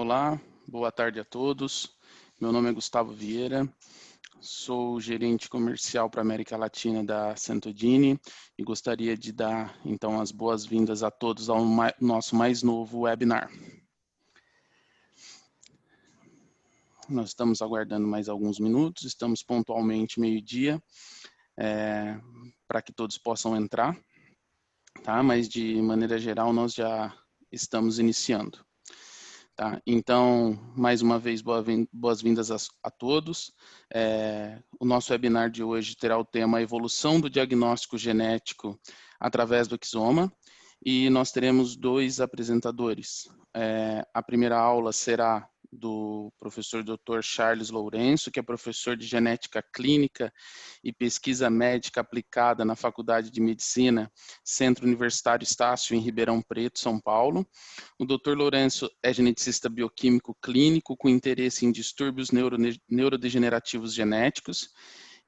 Olá, boa tarde a todos. Meu nome é Gustavo Vieira, sou gerente comercial para a América Latina da Centodini e gostaria de dar, então, as boas-vindas a todos ao nosso mais novo webinar. Nós estamos aguardando mais alguns minutos, estamos pontualmente meio-dia, para que todos possam entrar, tá? Mas, de maneira geral, nós já estamos iniciando. Tá, então, mais uma vez, boas-vindas a todos. O nosso webinar de hoje terá o tema Evolução do Diagnóstico Genético através do exoma, e nós teremos dois apresentadores. A primeira aula será do professor Dr. Charles Lourenço, que é professor de Genética Clínica e Pesquisa Médica Aplicada na Faculdade de Medicina, Centro Universitário Estácio, em Ribeirão Preto, São Paulo. O Dr. Lourenço é geneticista bioquímico clínico com interesse em distúrbios neurodegenerativos genéticos.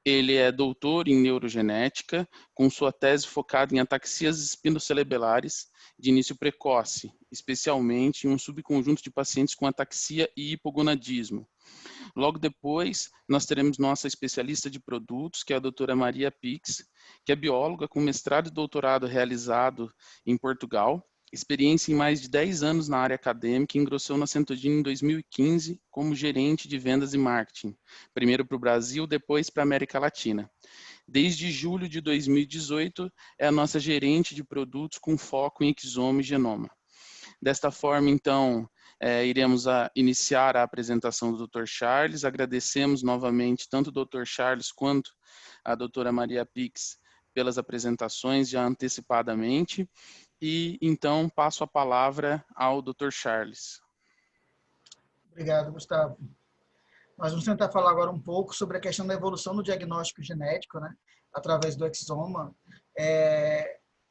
Ele é doutor em neurogenética, com sua tese focada em ataxias espinocerebelares de início precoce, especialmente em um subconjunto de pacientes com ataxia e hipogonadismo. Logo depois, nós teremos nossa especialista de produtos, que é a doutora Maria Pix, que é bióloga com mestrado e doutorado realizado em Portugal, experiência em mais de 10 anos na área acadêmica, e ingressou na Centodini em 2015 como gerente de vendas e marketing, primeiro para o Brasil, depois para a América Latina. Desde julho de 2018, é a nossa gerente de produtos com foco em exoma e genoma. Desta forma, então, iremos iniciar a apresentação do Dr. Charles. Agradecemos novamente tanto o Dr. Charles quanto a doutora Maria Pix pelas apresentações já antecipadamente. E, então, passo a palavra ao Dr. Charles. Obrigado, Gustavo. Nós vamos tentar falar agora um pouco sobre a questão da evolução do diagnóstico genético, né, através do exoma.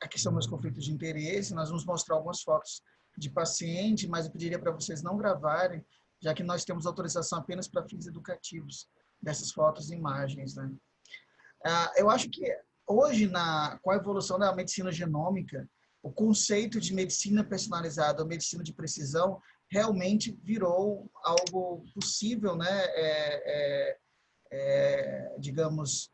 A questão dos conflitos de interesse, nós vamos mostrar algumas fotos de paciente, mas eu pediria para vocês não gravarem, já que nós temos autorização apenas para fins educativos dessas fotos e imagens, né. Eu acho que hoje, com a evolução da medicina genômica, o conceito de medicina personalizada ou medicina de precisão realmente virou algo possível, né? Digamos,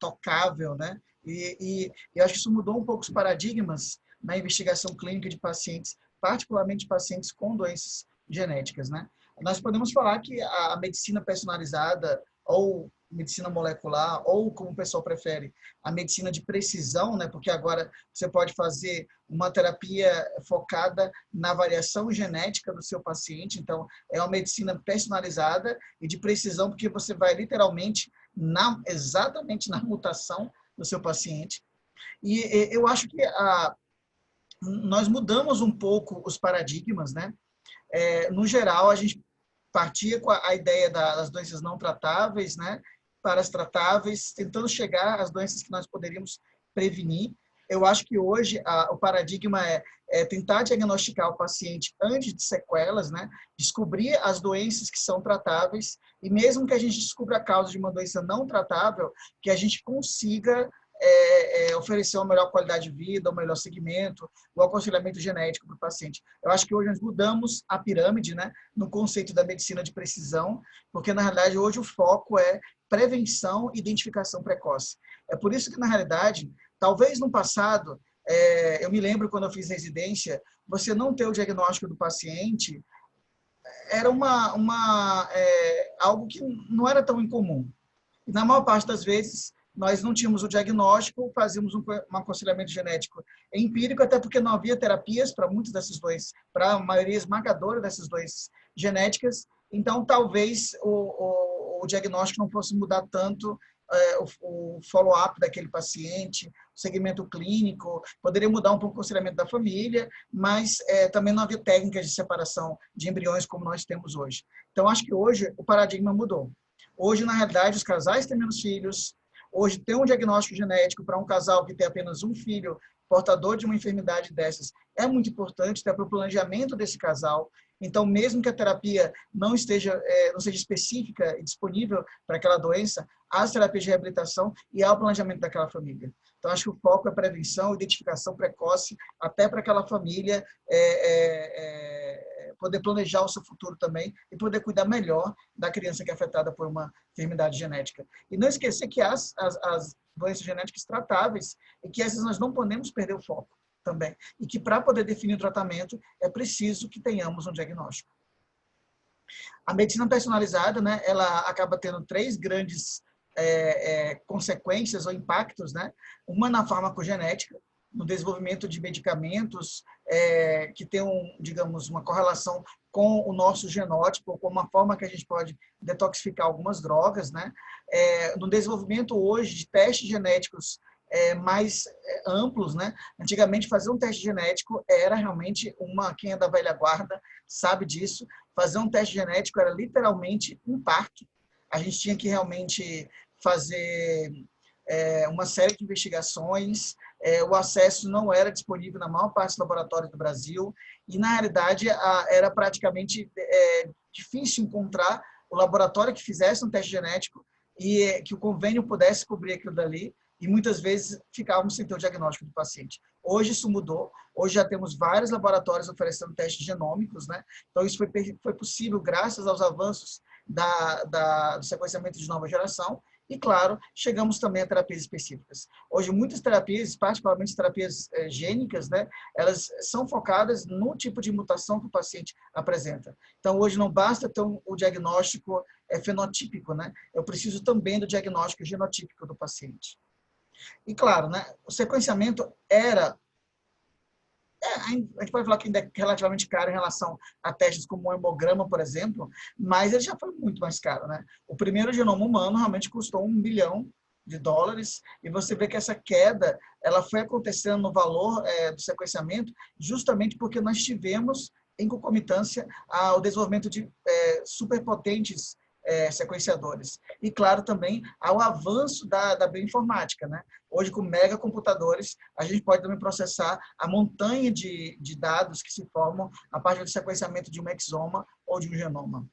tocável, né? E eu acho que isso mudou um pouco os paradigmas na investigação clínica de pacientes, particularmente pacientes com doenças genéticas, né? Nós podemos falar que a medicina personalizada ou medicina molecular, ou, como o pessoal prefere, a medicina de precisão, né? Porque agora você pode fazer uma terapia focada na variação genética do seu paciente. Então, é uma medicina personalizada e de precisão, porque você vai literalmente exatamente na mutação do seu paciente. E eu acho que nós mudamos um pouco os paradigmas, né? No geral, a gente partia com a ideia das doenças não tratáveis, né, para as tratáveis, tentando chegar às doenças que nós poderíamos prevenir. Eu acho que hoje o paradigma é tentar diagnosticar o paciente antes de sequelas, né, descobrir as doenças que são tratáveis, e mesmo que a gente descubra a causa de uma doença não tratável, que a gente consiga oferecer uma melhor qualidade de vida, um melhor segmento, o aconselhamento genético para o paciente. Eu acho que hoje nós mudamos a pirâmide, né, no conceito da medicina de precisão, porque, na realidade, hoje o foco é prevenção e identificação precoce. É por isso que, na realidade, talvez no passado, eu me lembro quando eu fiz residência, você não ter o diagnóstico do paciente era algo que não era tão incomum. E, na maior parte das vezes, nós não tínhamos o diagnóstico, fazíamos um aconselhamento genético empírico, até porque não havia terapias para muitas dessas doenças, para a maioria esmagadora dessas doenças genéticas. Então, talvez o diagnóstico não fosse mudar tanto o follow-up daquele paciente, o segmento clínico, poderia mudar um pouco o aconselhamento da família, mas também não havia técnicas de separação de embriões como nós temos hoje. Então, acho que hoje o paradigma mudou. Hoje, na realidade, os casais têm menos filhos. Hoje, ter um diagnóstico genético para um casal que tem apenas um filho portador de uma enfermidade dessas é muito importante, até para o planejamento desse casal. Então, mesmo que a terapia não seja específica e disponível para aquela doença, há as terapias de reabilitação e há o planejamento daquela família. Então, acho que o foco é prevenção, identificação precoce, até para aquela família poder planejar o seu futuro também e poder cuidar melhor da criança que é afetada por uma enfermidade genética. E não esquecer que as doenças genéticas tratáveis e que essas nós não podemos perder o foco também. E que para poder definir o tratamento é preciso que tenhamos um diagnóstico. A medicina personalizada, né, ela acaba tendo 3 grandes consequências ou impactos, né? Uma na farmacogenética, no desenvolvimento de medicamentos que tem, digamos, uma correlação com o nosso genótipo, com uma forma que a gente pode detoxificar algumas drogas, né? No desenvolvimento hoje de testes genéticos mais amplos, né? Antigamente, fazer um teste genético era realmente quem é da velha guarda sabe disso, fazer um teste genético era literalmente um parto. A gente tinha que realmente fazer uma série de investigações, o acesso não era disponível na maior parte dos laboratórios do Brasil, e, na realidade, era praticamente difícil encontrar o laboratório que fizesse um teste genético e que o convênio pudesse cobrir aquilo dali, e muitas vezes ficávamos sem ter o diagnóstico do paciente. Hoje isso mudou, hoje já temos vários laboratórios oferecendo testes genômicos, né? Então isso foi possível graças aos avanços do sequenciamento de nova geração, e, claro, chegamos também a terapias específicas. Hoje, muitas terapias, particularmente terapias gênicas, né, elas são focadas no tipo de mutação que o paciente apresenta. Então, hoje não basta ter o diagnóstico fenotípico, né? Eu preciso também do diagnóstico genotípico do paciente. E, claro, né, o sequenciamento era... a gente pode falar que ainda é relativamente caro em relação a testes como o hemograma, por exemplo, mas ele já foi muito mais caro, né? O primeiro genoma humano realmente custou $1 bilhão, e você vê que essa queda ela foi acontecendo no valor do sequenciamento justamente porque nós tivemos, em concomitância, o desenvolvimento de superpotentes sequenciadores. E, claro, também ao avanço da bioinformática, né? Hoje, com megacomputadores, a gente pode também processar a montanha de dados que se formam a partir do sequenciamento de um exoma ou de um genoma.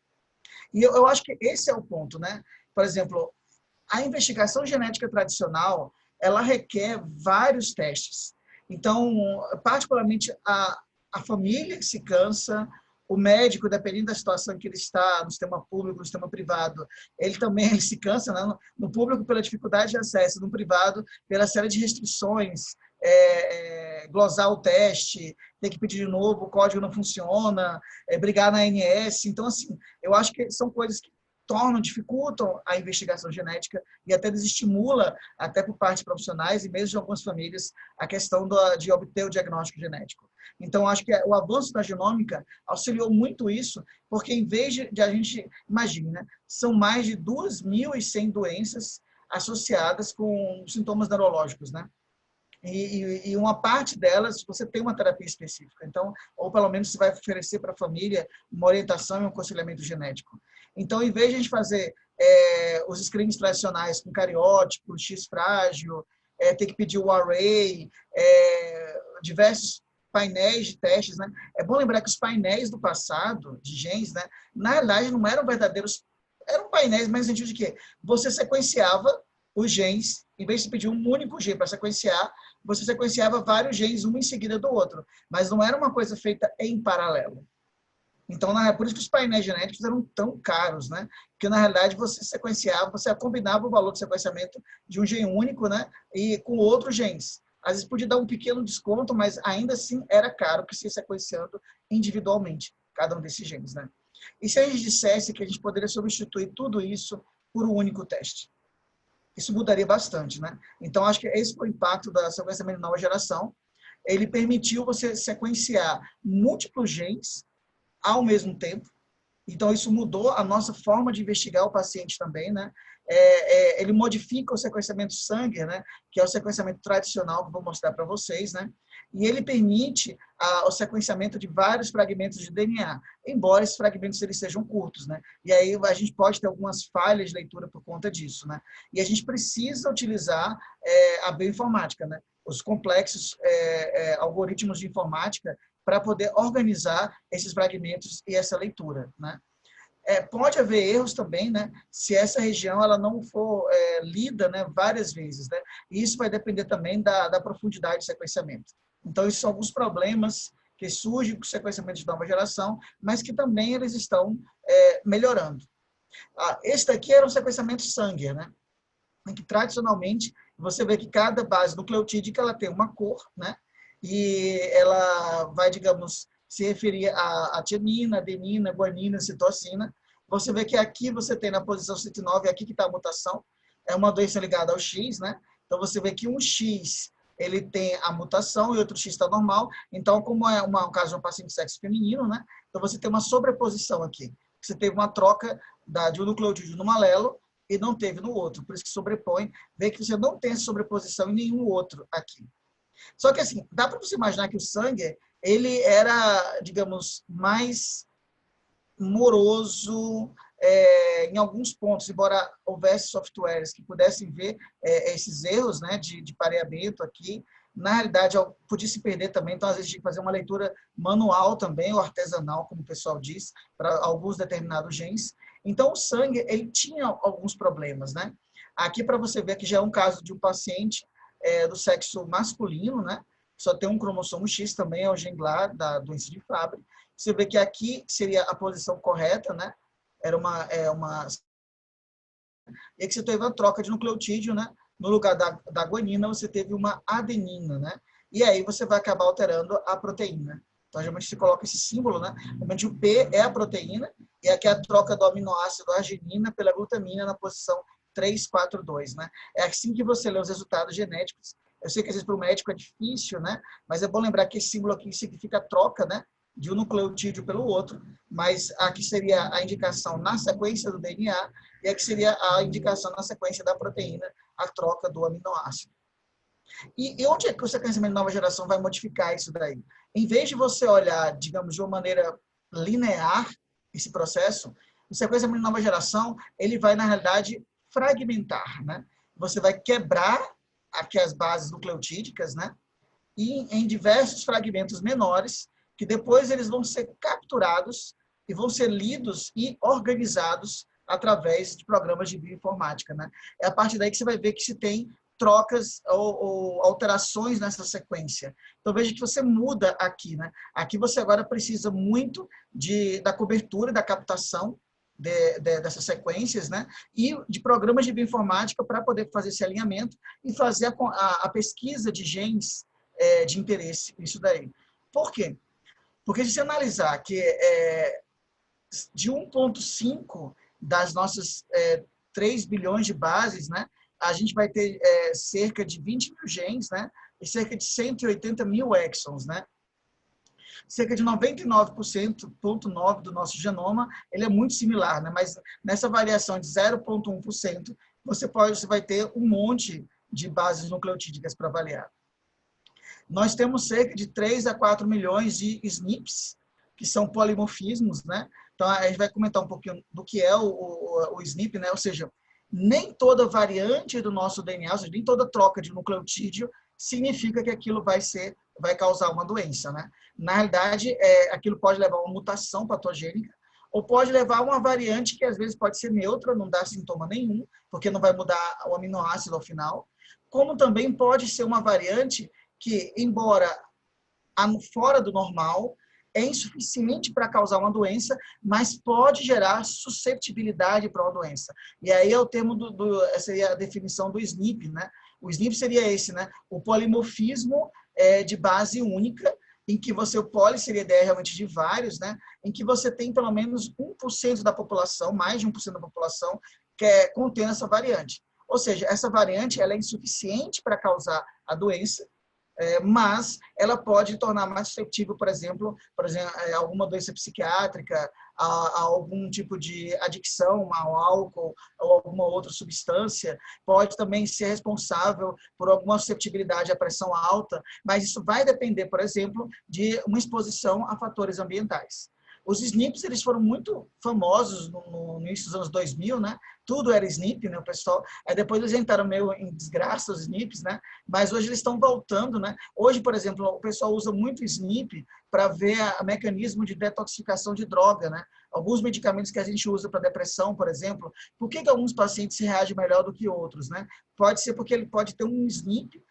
E eu acho que esse é o ponto, né? Por exemplo, a investigação genética tradicional, ela requer vários testes. Então, particularmente, a família que se cansa, o médico, dependendo da situação que ele está, no sistema público, no sistema privado, ele também se cansa, né? No público pela dificuldade de acesso, no privado pela série de restrições, glosar o teste, ter que pedir de novo, o código não funciona, brigar na ANS. Então, assim, eu acho que são coisas que dificultam a investigação genética e até desestimula, até por parte de profissionais e mesmo de algumas famílias, a questão de obter o diagnóstico genético. Então, acho que o avanço da genômica auxiliou muito isso, porque em vez de a gente, imagine, né, são mais de 2.100 doenças associadas com sintomas neurológicos, né? E uma parte delas você tem uma terapia específica. Então, ou pelo menos você vai oferecer para a família uma orientação e um aconselhamento genético. Então, em vez de a gente fazer os screenings tradicionais com cariótipo, X frágil, ter que pedir o array, diversos painéis de testes, né? É bom lembrar que os painéis do passado, de genes, né, na realidade não eram verdadeiros, eram painéis, mas no sentido de que você sequenciava os genes, em vez de pedir um único gene para sequenciar, você sequenciava vários genes, um em seguida do outro. Mas não era uma coisa feita em paralelo. Então, por isso que os painéis genéticos eram tão caros, né? Porque, na realidade, você sequenciava, você combinava o valor de sequenciamento de um gene único, né? E com outros genes. Às vezes podia dar um pequeno desconto, mas ainda assim era caro que se sequenciando individualmente cada um desses genes, né? E se a gente dissesse que a gente poderia substituir tudo isso por um único teste? Isso mudaria bastante, né? Então, acho que esse foi o impacto da sequenciamento de nova geração. Ele permitiu você sequenciar múltiplos genes ao mesmo tempo. Então, isso mudou a nossa forma de investigar o paciente também, né? Ele modifica o sequenciamento Sanger, né? Que é o sequenciamento tradicional que eu vou mostrar para vocês, né? E ele permite o sequenciamento de vários fragmentos de DNA, embora esses fragmentos eles sejam curtos, né? E aí a gente pode ter algumas falhas de leitura por conta disso, né? E a gente precisa utilizar a bioinformática, né? Os complexos algoritmos de informática para poder organizar esses fragmentos e essa leitura, né? Pode haver erros também, né? Se essa região ela não for lida, né, várias vezes, né? E isso vai depender também da profundidade de sequenciamento. Então, esses são alguns problemas que surgem com sequenciamento de nova geração, mas que também eles estão melhorando. Esse daqui era um sequenciamento Sanger, né? Em que tradicionalmente você vê que cada base nucleotídica ela tem uma cor, né? E ela vai, digamos, se referir a tiamina, adenina, guanina, citosina. Você vê que aqui você tem na posição 109, aqui que está a mutação, é uma doença ligada ao X, né? Então você vê que um X ele tem a mutação e outro X está normal. Então, como é um caso de um paciente de sexo feminino, né? Então você tem uma sobreposição aqui. Você teve uma troca de um nucleotídeo num alelo e não teve no outro. Por isso que sobrepõe. Vê que você não tem essa sobreposição em nenhum outro aqui. Só que assim, dá para você imaginar que o Sanger, ele era, digamos, mais moroso em alguns pontos, embora houvesse softwares que pudessem ver esses erros, né, de pareamento aqui, na realidade podia se perder também, então às vezes tinha que fazer uma leitura manual também, ou artesanal, como o pessoal diz, para alguns determinados genes. Então o Sanger, ele tinha alguns problemas, né? Aqui para você ver que já é um caso de um paciente do sexo masculino, né? Só tem um cromossomo X também, é o gene lá da doença de Fabry. Você vê que aqui seria a posição correta, né? Era E aqui você teve a troca de nucleotídeo, né? No lugar da guanina, você teve uma adenina, né? E aí você vai acabar alterando a proteína. Então, geralmente se coloca esse símbolo, né? Realmente o P é a proteína, e aqui é a troca do aminoácido arginina pela glutamina na posição 342, né? É assim que você lê os resultados genéticos. Eu sei que às vezes para o médico é difícil, né? Mas é bom lembrar que esse símbolo aqui significa troca, né? De um nucleotídeo pelo outro, mas aqui seria a indicação na sequência do DNA e aqui seria a indicação na sequência da proteína, a troca do aminoácido. E onde é que o sequenciamento de nova geração vai modificar isso daí? Em vez de você olhar, digamos, de uma maneira linear esse processo, o sequenciamento de nova geração, ele vai, na realidade, fragmentar, né? Você vai quebrar aqui as bases nucleotídicas, né? E em diversos fragmentos menores, que depois eles vão ser capturados e vão ser lidos e organizados através de programas de bioinformática, né? É a partir daí que você vai ver que se tem trocas ou alterações nessa sequência. Então, veja que você muda aqui, né? Aqui você agora precisa muito da cobertura, da captação dessas sequências, né? E de programas de bioinformática para poder fazer esse alinhamento e fazer a pesquisa de genes de interesse, isso daí. Por quê? Porque se você analisar que de 1,5 das nossas 3 bilhões de bases, né, a gente vai ter cerca de 20 mil genes, né, e cerca de 180 mil exons, né? Cerca de 99,9% do nosso genoma, ele é muito similar, né? Mas nessa variação de 0,1%, você vai ter um monte de bases nucleotídicas para avaliar. Nós temos cerca de 3 a 4 milhões de SNPs, que são polimorfismos, né? Então, a gente vai comentar um pouquinho do que é o SNP, né? Ou seja, nem toda variante do nosso DNA, ou seja, nem toda troca de nucleotídeo significa que aquilo vai causar uma doença, né? Na realidade, aquilo pode levar a uma mutação patogênica, ou pode levar a uma variante que às vezes pode ser neutra, não dá sintoma nenhum, porque não vai mudar o aminoácido ao final, como também pode ser uma variante que, embora fora do normal, é insuficiente para causar uma doença, mas pode gerar susceptibilidade para uma doença. E aí é o termo seria a definição do SNP, né? O SNP seria esse, né? O polimorfismo de base única, em que o poli seria a ideia realmente de vários, né? Em que você tem pelo menos 1% da população, mais de 1% da população, que contém essa variante. Ou seja, essa variante ela é insuficiente para causar a doença, mas ela pode tornar mais suscetível, por exemplo, a alguma doença psiquiátrica, a algum tipo de adicção ao álcool ou alguma outra substância, pode também ser responsável por alguma susceptibilidade à pressão alta, mas isso vai depender, por exemplo, de uma exposição a fatores ambientais. Os SNPs, eles foram muito famosos no início dos anos 2000, né? Tudo era SNP, né, o pessoal? Aí depois eles entraram meio em desgraça, os SNPs, né? Mas hoje eles estão voltando, né? Hoje, por exemplo, o pessoal usa muito SNP para ver o mecanismo de detoxificação de droga, né? Alguns medicamentos que a gente usa para depressão, por exemplo, por que alguns pacientes reagem melhor do que outros, né? Pode ser porque ele pode ter um SNP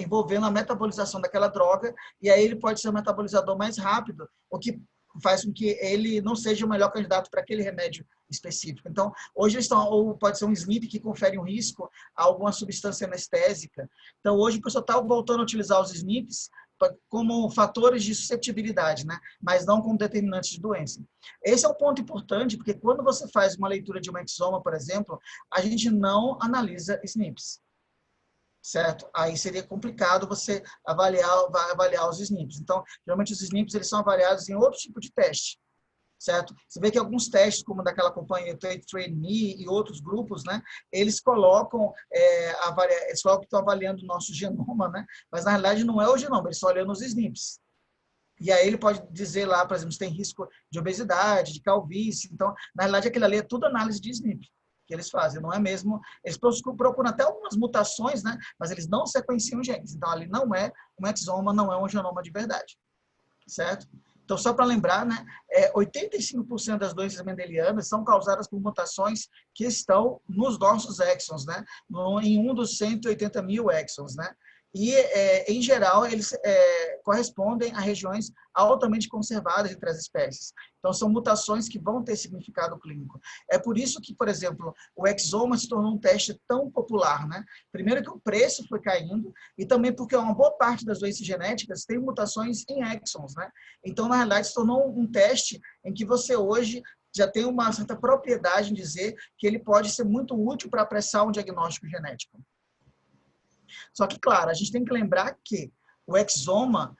envolvendo a metabolização daquela droga, e aí ele pode ser um metabolizador mais rápido, o que faz com que ele não seja o melhor candidato para aquele remédio específico. Então, hoje eles estão, ou pode ser um SNP que confere um risco a alguma substância anestésica. Então, hoje o pessoal está voltando a utilizar os SNPs como fatores de suscetibilidade, né? Mas não como determinantes de doença. Esse é um ponto importante, porque quando você faz uma leitura de um exoma, por exemplo, a gente não analisa SNPs. Certo? Aí seria complicado você avaliar os SNPs. Então, geralmente os SNPs eles são avaliados em outro tipo de teste, certo? Você vê que alguns testes, como daquela companhia 23andMe e outros grupos, né, eles colocam, eles colocam que estão avaliando o nosso genoma, né, mas na realidade não é o genoma, eles estão olhando os SNPs. E aí ele pode dizer lá, por exemplo, se tem risco de obesidade, de calvície. Então, na realidade, aquilo ali é tudo análise de SNP que eles fazem, não é mesmo... Eles procuram até algumas mutações, né? Mas eles não sequenciam genes. Então, ali não é um exoma, não é um genoma de verdade. Certo? Então, só para lembrar, né? 85% das doenças mendelianas são causadas por mutações que estão nos nossos exons, né? Em um dos 180 mil exons, né? E, em geral, eles correspondem a regiões altamente conservadas entre as espécies. Então, são mutações que vão ter significado clínico. É por isso que, por exemplo, o exoma se tornou um teste tão popular, né? Primeiro que o preço foi caindo e também porque uma boa parte das doenças genéticas tem mutações em exons, né? Então, na realidade, se tornou um teste em que você hoje já tem uma certa propriedade em dizer que ele pode ser muito útil para apressar um diagnóstico genético. Só que, claro, a gente tem que lembrar que o exoma,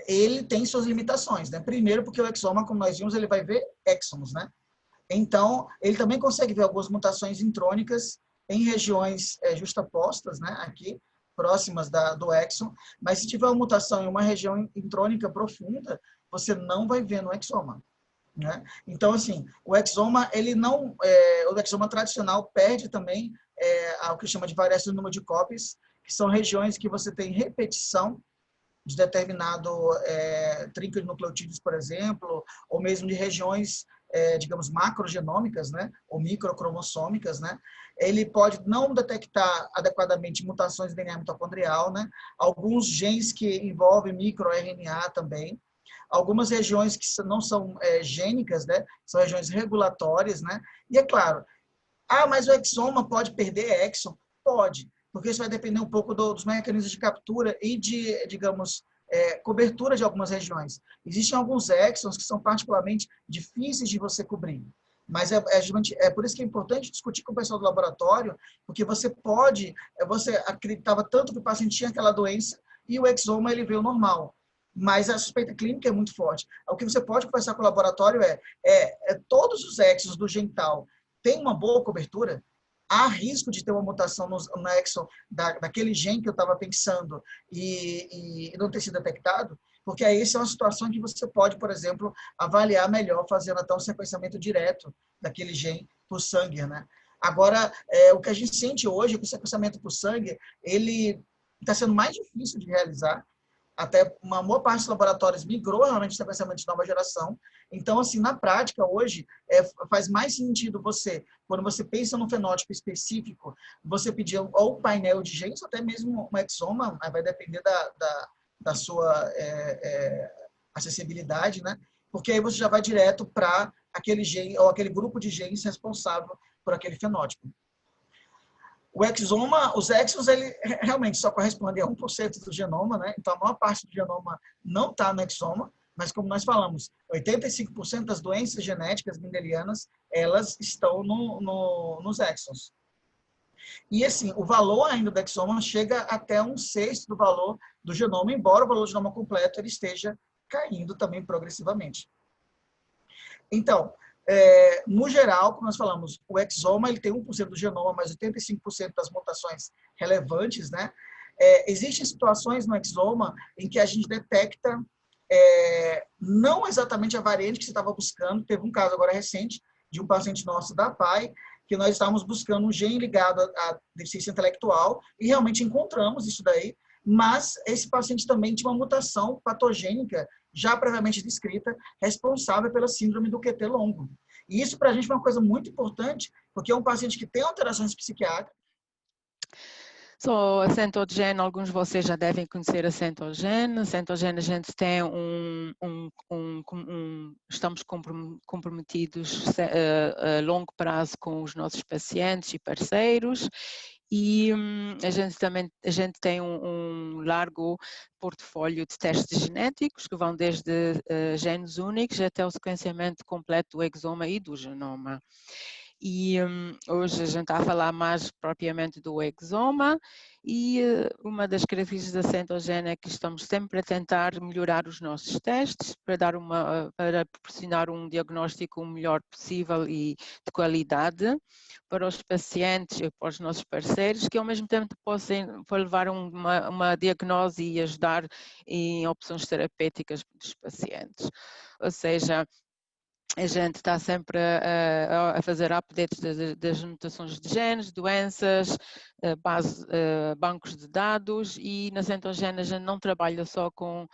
ele tem suas limitações, né? Primeiro, porque o exoma, como nós vimos, ele vai ver exons, né? Então, ele também consegue ver algumas mutações intrônicas em regiões justapostas, né? Aqui, próximas do exon. Mas se tiver uma mutação em uma região intrônica profunda, você não vai ver no exoma. Né? Então, assim, o exoma, ele não, o exoma tradicional perde também ao que chama de variação do número de cópias, que são regiões que você tem repetição de determinado trinco de nucleotídeos, por exemplo, ou mesmo de regiões, digamos, macrogenômicas, né? Ou microcromossômicas, né? Ele pode não detectar adequadamente mutações de DNA mitocondrial, né? Alguns genes que envolvem microRNA também, algumas regiões que não são gênicas, né? São regiões regulatórias, né? E é claro, mas o exoma pode perder exon? Pode, porque isso vai depender um pouco dos mecanismos de captura e de, digamos, cobertura de algumas regiões. Existem alguns exons que são particularmente difíceis de você cobrir. Mas é por isso que é importante discutir com o pessoal do laboratório, porque você acreditava tanto que o paciente tinha aquela doença e o exoma ele veio normal. Mas a suspeita clínica é muito forte. O que você pode conversar com o laboratório todos os exons do gen tal tem uma boa cobertura, há risco de ter uma mutação no exon daquele gene que eu estava pensando e não ter sido detectado, porque aí essa é uma situação que você pode, por exemplo, avaliar melhor, fazendo até um sequenciamento direto daquele gene por sangue, né? Agora, o que a gente sente hoje, é que o sequenciamento por sangue, ele está sendo mais difícil de realizar, até uma boa parte dos laboratórios migrou realmente para sequenciamento de nova geração. Então, assim, na prática, hoje, faz mais sentido você, quando você pensa num fenótipo específico, você pedir ou painel de genes, ou até mesmo um exoma, vai depender da sua acessibilidade, né? Porque aí você já vai direto para aquele gene, ou aquele grupo de genes responsável por aquele fenótipo. O exoma, os exons, ele realmente só corresponde a 1% do genoma, né? Então, a maior parte do genoma não está no exoma, mas como nós falamos, 85% das doenças genéticas mendelianas, elas estão nos exons. E, assim, o valor ainda do exoma chega até 1/6 do valor do genoma, embora o valor do genoma completo ele esteja caindo também progressivamente. Então, no geral, como nós falamos, o exoma ele tem 1% do genoma, mas 85% das mutações relevantes, né? Existem situações no exoma em que a gente detecta não exatamente a variante que você estava buscando. Teve um caso agora recente de um paciente nosso da PAI, que nós estávamos buscando um gene ligado à deficiência intelectual e realmente encontramos isso daí, mas esse paciente também tinha uma mutação patogênica já previamente descrita, responsável pela síndrome do QT longo. E isso para a gente é uma coisa muito importante, porque é um paciente que tem alterações psiquiátricas. A Centogene, alguns de vocês já devem conhecer a Centogene. A Centogene, a gente tem estamos comprometidos a longo prazo com os nossos pacientes e parceiros, e a gente tem um largo portfólio de testes genéticos que vão desde genes únicos até o sequenciamento completo do exoma e do genoma. E hoje a gente está a falar mais propriamente do exoma, e uma das características da Centogene é que estamos sempre a tentar melhorar os nossos testes para proporcionar um diagnóstico o melhor possível e de qualidade para os pacientes e para os nossos parceiros, que ao mesmo tempo possam levar uma diagnose e ajudar em opções terapêuticas dos pacientes. Ou seja, a gente está sempre a fazer updates das mutações de genes, doenças, bancos de dados, e na Centogene a gente não trabalha só com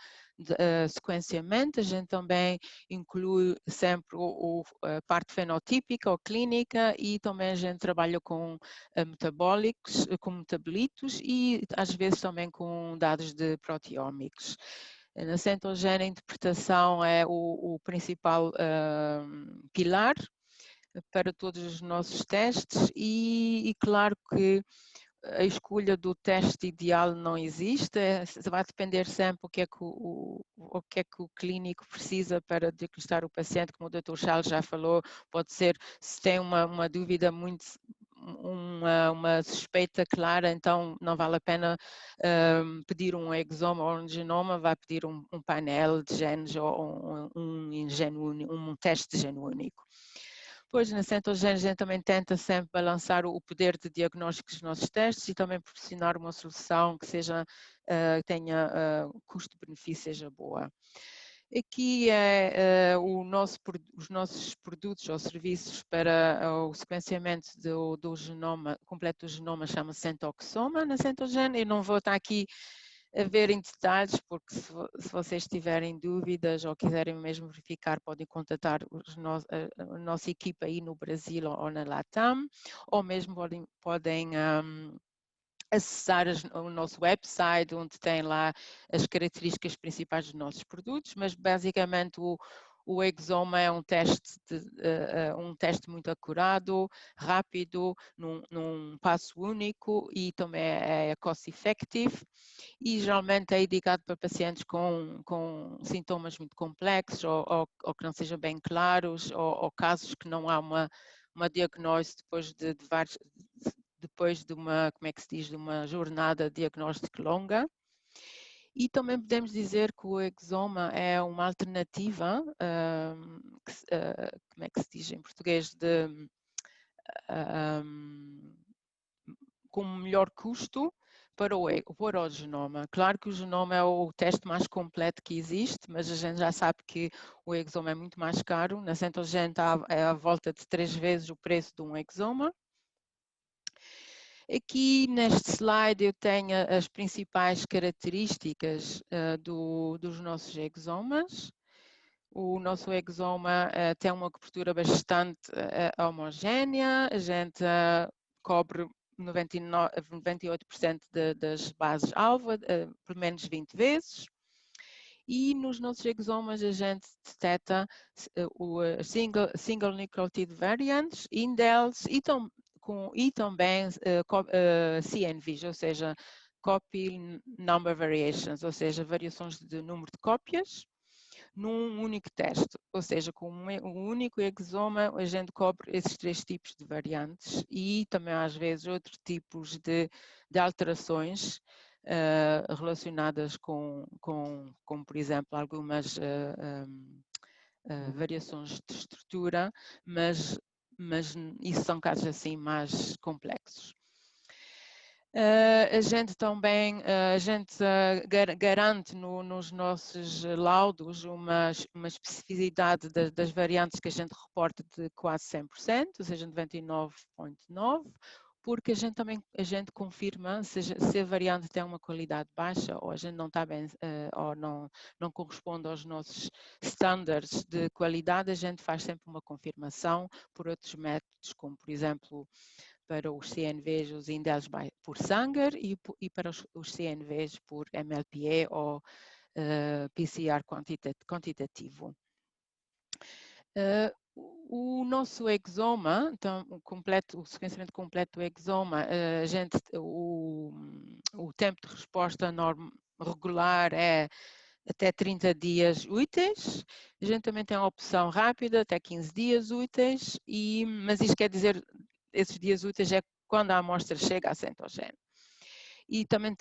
sequenciamento, a gente também inclui sempre a parte fenotípica ou clínica, e também a gente trabalha com metabólicos, com metabolitos, e às vezes também com dados de proteómicos. Na Centogene, a interpretação é o principal pilar para todos os nossos testes, e claro que a escolha do teste ideal não existe, vai depender sempre o que é que o clínico precisa para diagnosticar o paciente. Como o Dr. Charles já falou, pode ser, se tem uma dúvida uma suspeita clara, então não vale a pena pedir um exoma ou um genoma, vai pedir um painel de genes ou um teste de gene único. Pois, na Centogene a gente também tenta sempre balançar o poder de diagnóstico dos nossos testes e também proporcionar uma solução que tenha custo-benefício, seja boa. Aqui é os nossos produtos ou serviços para o sequenciamento do genoma, completo do genoma, chama-se Centoxoma na Centogene. Eu não vou estar aqui a ver em detalhes, porque se vocês tiverem dúvidas ou quiserem mesmo verificar, podem contatar a nossa equipa aí no Brasil ou na Latam, ou mesmo podem acessar o nosso website, onde tem lá as características principais dos nossos produtos, mas basicamente o exoma é um teste muito acurado, rápido, num passo único, e também é cost-effective, e geralmente é indicado para pacientes com sintomas muito complexos ou que não sejam bem claros, ou casos que não há uma diagnose depois de uma, como é que se diz, de uma jornada diagnóstica longa. E também podemos dizer que o exoma é uma alternativa, como é que se diz em português, com melhor custo para o genoma. Claro que o genoma é o teste mais completo que existe, mas a gente já sabe que o exoma é muito mais caro. Na Centogene é à volta de 3 vezes o preço de um exoma. Aqui neste slide eu tenho as principais características dos nossos exomas. O nosso exoma tem uma cobertura bastante homogénea, a gente cobre 98% das bases-alvo, pelo menos 20 vezes. E nos nossos exomas a gente detecta o single nucleotide variants, indels e também CNVs, ou seja, copy number variations, ou seja, variações de número de cópias num único teste, ou seja, com um único exoma a gente cobre esses 3 tipos de variantes e também às vezes outros tipos de alterações relacionadas com, por exemplo, algumas variações de estrutura, mas isso são casos assim mais complexos. A gente também garante nos nossos laudos uma especificidade das variantes que a gente reporta de quase 100%, ou seja, 99,9%, porque a gente confirma se a variante tem uma qualidade baixa ou a gente não está bem, ou não corresponde aos nossos estándares de qualidade, a gente faz sempre uma confirmação por outros métodos, como por exemplo para os CNVs, os indels por Sanger e para os CNVs por MLPE ou PCR quantitativo. O nosso exoma, então, o sequenciamento completo do exoma, o tempo de resposta regular é até 30 dias úteis. A gente também tem a opção rápida, até 15 dias úteis, mas isto quer dizer, esses dias úteis é quando a amostra chega a Centogene. E também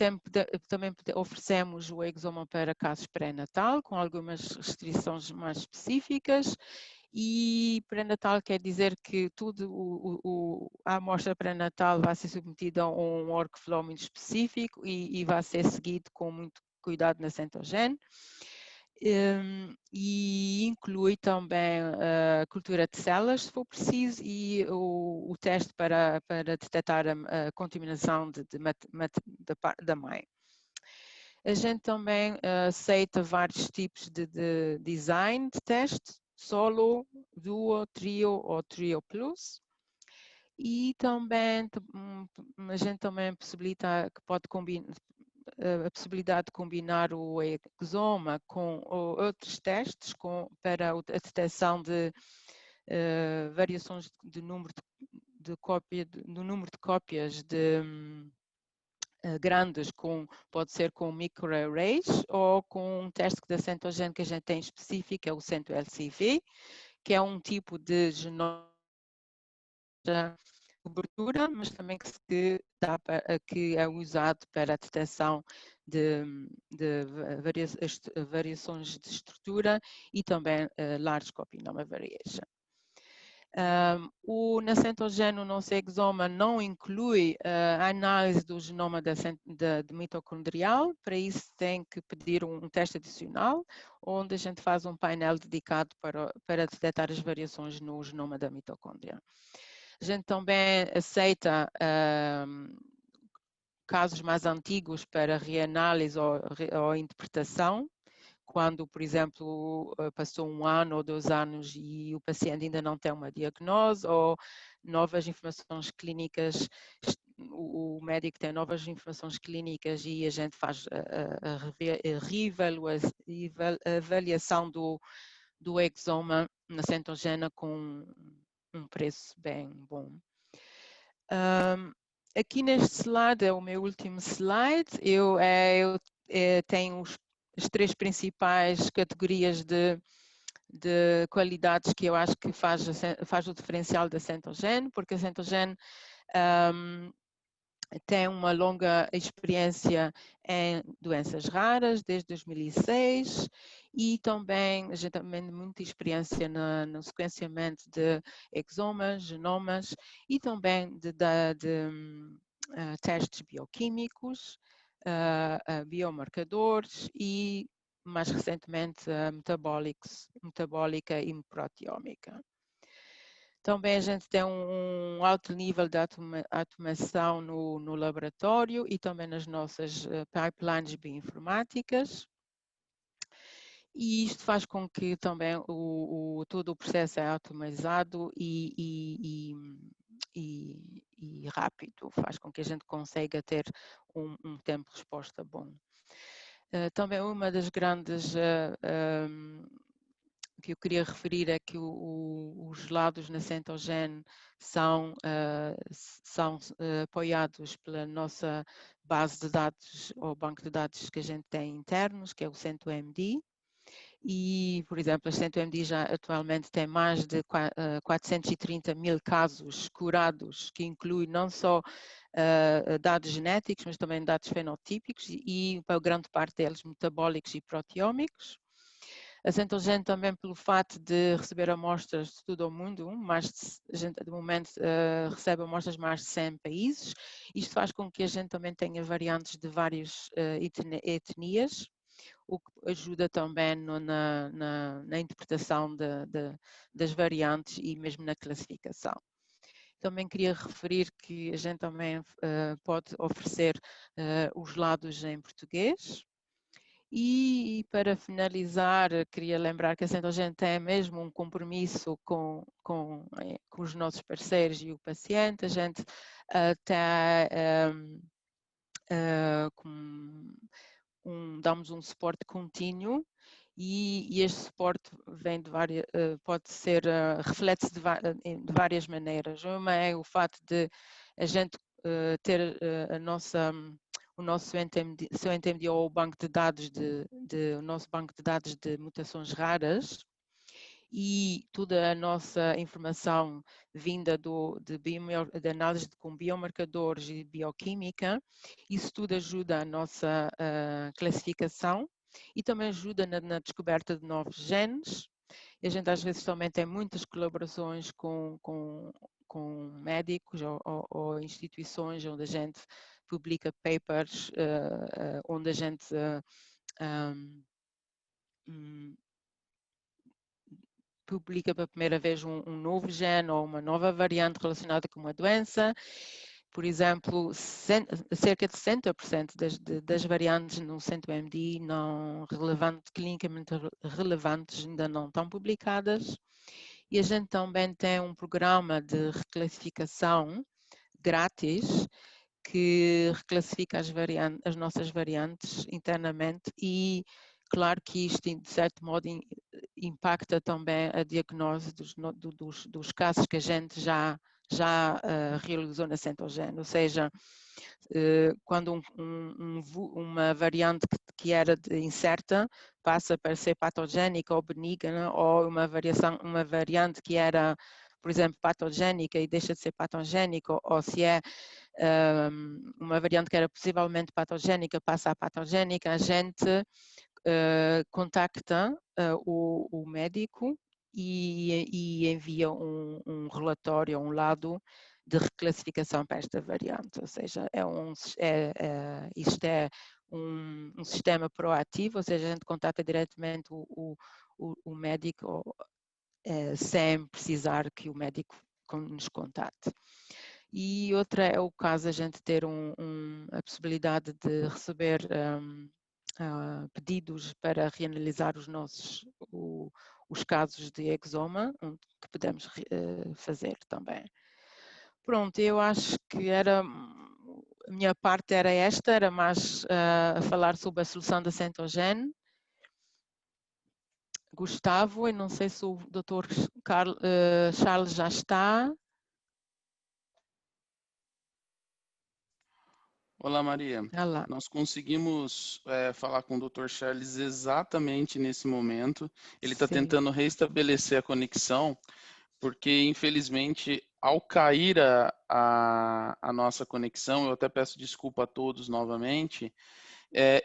oferecemos o exoma para casos pré-natal, com algumas restrições mais específicas. E pré-natal quer dizer que a amostra pré-natal vai ser submetida a um workflow muito específico e vai ser seguido com muito cuidado na Centogene. E inclui também a cultura de células, se for preciso, e o teste para detectar a contaminação da mãe. A gente também aceita vários tipos de design de teste, solo, duo, trio ou trio plus. E também a gente também possibilita que pode combinar a possibilidade de combinar o exoma com outros testes para a detecção de variações de número no número de cópias grandes, pode ser com microarrays ou com um teste da Centogene que a gente tem específico, é o CentoLCV, que é um tipo de genoma cobertura, mas também que é usado para a detecção de variações de estrutura e também large copinoma variation. Na Centogene, o nosso exoma não inclui a análise do genoma de mitocondrial. Para isso tem que pedir um teste adicional, onde a gente faz um painel dedicado para detectar as variações no genoma da mitocôndria. A gente também aceita casos mais antigos para reanálise ou interpretação, quando, por exemplo, passou 1 ano ou 2 anos e o paciente ainda não tem uma diagnose, ou novas informações clínicas, o médico tem novas informações clínicas e a gente faz a avaliação do exoma na Centogene com um preço bem bom. Aqui neste slide, é o meu último slide, eu tenho as 3 principais categorias de qualidades que eu acho que faz o diferencial da Centogene, porque a Centogene tem uma longa experiência em doenças raras, desde 2006, e também a gente tem muita experiência no sequenciamento de exomas, genomas e também de testes bioquímicos, biomarcadores e, mais recentemente, metabólica e proteómica. Também a gente tem um alto nível de automação no laboratório e também nas nossas pipelines bioinformáticas. E isto faz com que também todo o processo é automatizado e rápido, faz com que a gente consiga ter um tempo de resposta bom. Também uma das grandes que eu queria referir é que os lados na Centogene são apoiados pela nossa base de dados ou banco de dados que a gente tem internos, que é o CentoMD. E, por exemplo, a CentoMD já atualmente tem mais de 430 mil casos curados, que inclui não só dados genéticos, mas também dados fenotípicos e para grande parte deles metabólicos e proteómicos. A Centogene também pelo fato de receber amostras de todo o mundo, a gente de momento recebe amostras de mais de 100 países. Isto faz com que a gente também tenha variantes de várias etnias, o que ajuda também na interpretação das variantes e mesmo na classificação. Também queria referir que a gente também pode oferecer os lados em português E para finalizar, queria lembrar que a Centogene tem mesmo um compromisso com os nossos parceiros e o paciente. A gente está damos um suporte contínuo e este suporte vem de várias, pode ser, reflete-se de várias maneiras. Uma é o fato de a gente ter o nosso CNTMD ou o banco de dados o nosso banco de dados de mutações raras e toda a nossa informação vinda de análise com biomarcadores e bioquímica, isso tudo ajuda a nossa classificação e também ajuda na descoberta de novos genes. E a gente às vezes também tem muitas colaborações com médicos ou instituições onde a gente publica papers, onde a gente publica pela primeira vez um novo gene ou uma nova variante relacionada com uma doença. Por exemplo, cerca de 60% das variantes no CNTOMD clinicamente relevantes ainda não estão publicadas. E a gente também tem um programa de reclassificação grátis que reclassifica as nossas variantes internamente e claro que isto, de certo modo, impacta também a diagnose dos casos que a gente já realizou na Centogene, ou seja, quando uma variante que era incerta passa para ser patogénica ou benigna, ou uma variante que era, por exemplo, patogénica e deixa de ser patogénica, ou se é uma variante que era possivelmente patogénica passa a patogénica, a gente contacta o médico e envia um relatório, um laudo de reclassificação para esta variante, ou seja, isto é um sistema proativo, ou seja, a gente contacta diretamente o médico sem precisar que o médico nos contate. E outra é o caso a gente ter a possibilidade de receber pedidos para reanalisar os casos de exoma, que podemos fazer também. Pronto, eu acho que a minha parte era esta, era mais a falar sobre a solução da Centogene. Gustavo, eu não sei se o Dr. Charles já está. Olá, Maria. Olá. Nós conseguimos falar com o Dr. Charles exatamente nesse momento. Ele está tentando restabelecer a conexão, porque, infelizmente, ao cair a nossa conexão, eu até peço desculpa a todos novamente,